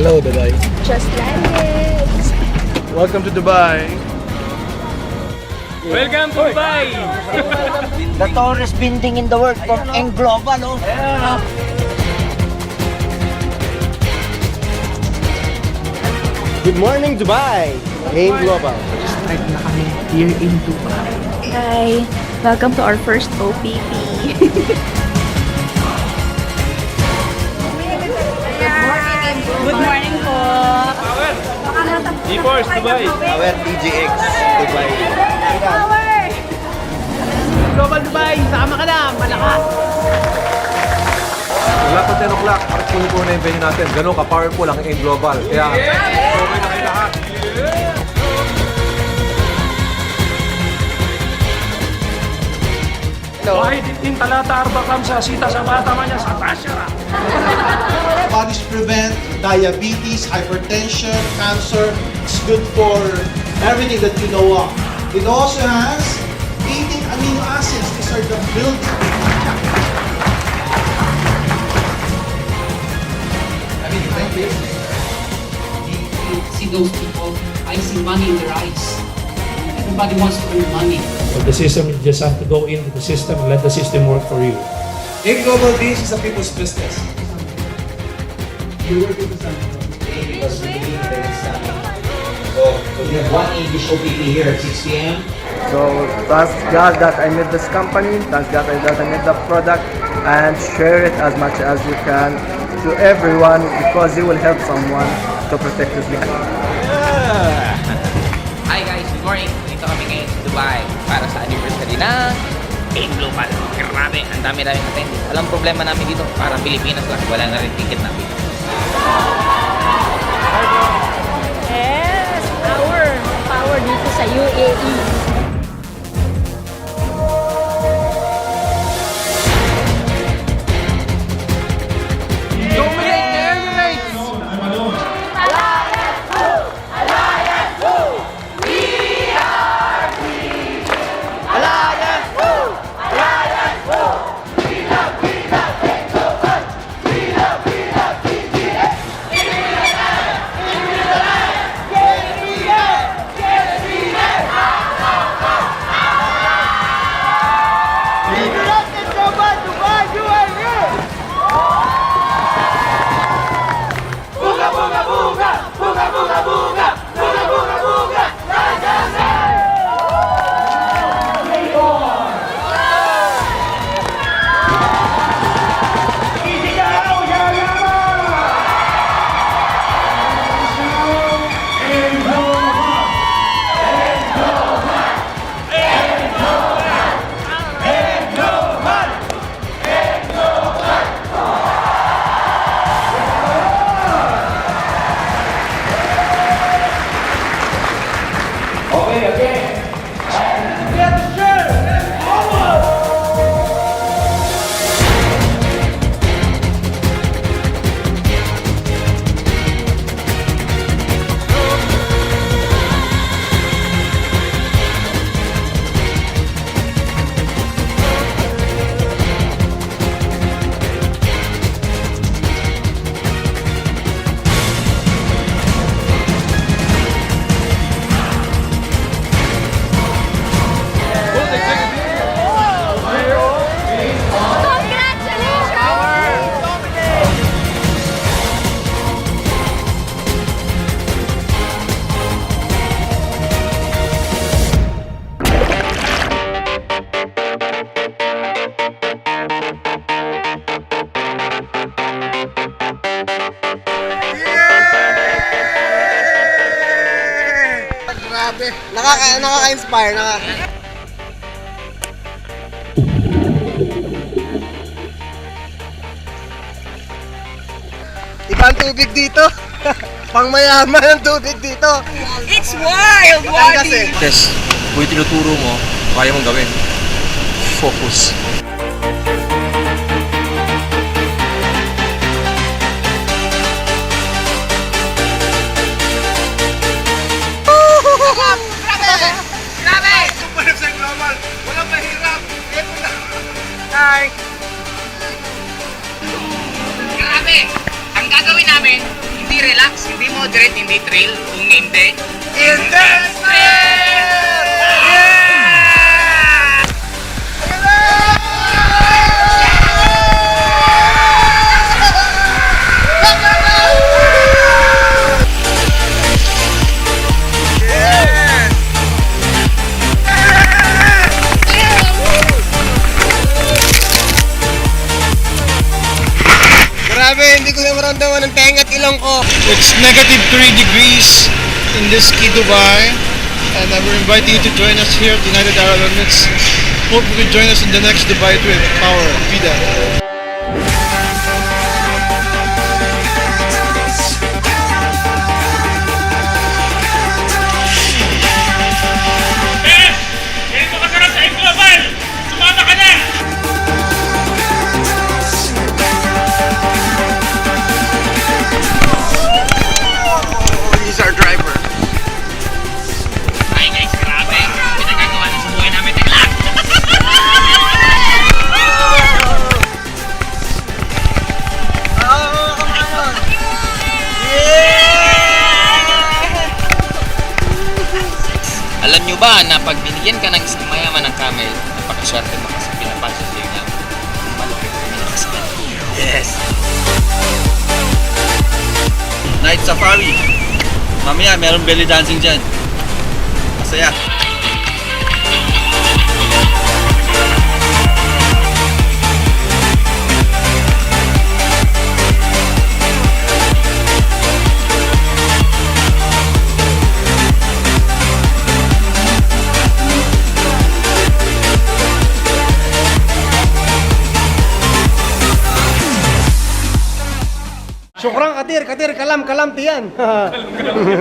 Hello, Dubai. Just landed. Welcome to Dubai. Welcome to Dubai! The tallest building in the world from Eng Global, oh. Yeah. Good morning, Dubai! Eng Global. Start na kami here in Dubai. Hi. Welcome to our first OPP. Good morning po. G-Force, Dubai! Our DGX, Dubai. Global Dubai, sama ka na, malakas. Wala pa 10 o'clock, parang kunin na yung venue natin. Ganun ka-powerful ang Eng Global. Kaya, okay na kayo lahat. Wahid din talata arba kam sa sita sa bata man niya sa tasyara. Bodies prevent diabetes, hypertension, cancer. It's good for everything that you know of. It also has 18 amino acids. These are the building. You see those people, I see money in their eyes. Everybody wants to earn money. But the system, you just have to go into the system and let the system work for you. Eng Global Beach is a people's business. So we have one English OPP here at 6 p.m. So, thank God that I made this company, thank God that I made the product, and share it as much as you can to everyone because you will help someone to protect his life. Hi guys, good morning. Dito kami ngayon sa Dubai para sa anniversary ng Eng Global. Grabe, ang dami-daming attendance. Alam problema namin dito, parang Pilipinas lang, wala na rin ticket namin. Yes, power dito sa UAE. Grabe, nakaka-inspire, Ibang tubig dito. Pangmayaman ang tubig dito. It's wild, Kasi. Yes, kung yung tinuturo mo, kaya mong gawin. Focus. Hi! Grabe! Ang gagawin namin, hindi relax, moderate, hindi trail. Kung hindi, industrial! Grabe, hindi ko na maramdaman ng tenga at ilong ko. It's negative 3 degrees in this ski Dubai, and we're inviting you to join us here at United Arab Emirates. Hope you can join us in the next Dubai trip. Power, Vida. He's our driver. Ay guys, grabe. Pinagagawa na sa buhay namin. Tiglang! Alam nyo ba na pag binigyan ka ng isang mayaman ng camel, napakaswerte mo kasi pinapasok sa'yo na malaki kami nakasal. Yes. Night safari. Mamaya meron belly dancing dyan. Masaya. Syukrang katir, kalam, tiyan.